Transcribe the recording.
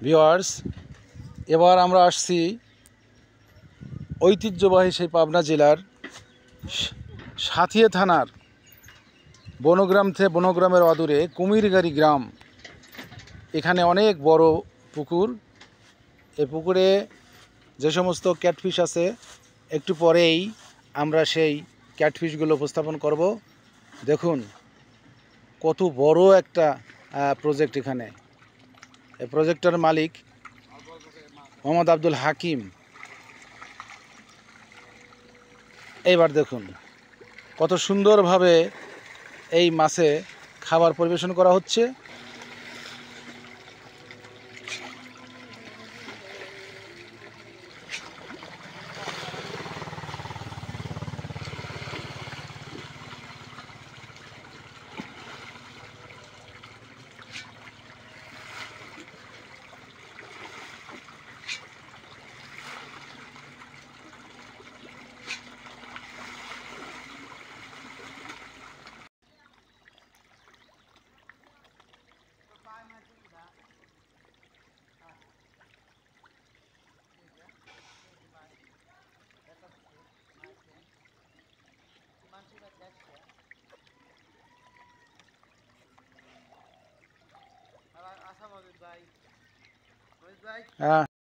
Viewers, এবার আমরা আসছি ঐতিহ্যবাহী সেই পাবনা জেলার সাঁথিয়া থানার বনগ্রামের অদূরে কুমিরগাড়ি গ্রাম। এখানে অনেক বড় পুকুর। এই পুকুরে যে সমস্ত ক্যাটফিশ আছে, একটু পরেই আমরা সেই ক্যাটফিশগুলো উপস্থাপন করব। দেখুন কত বড় একটা প্রজেক্ট এখানে। এই প্রজেক্টের মালিক মোহাম্মদ আব্দুল হাকিম। এইবার দেখুন কত সুন্দরভাবে এই মাছে খাবার পরিবেশন করা হচ্ছে। হ্যাঁ।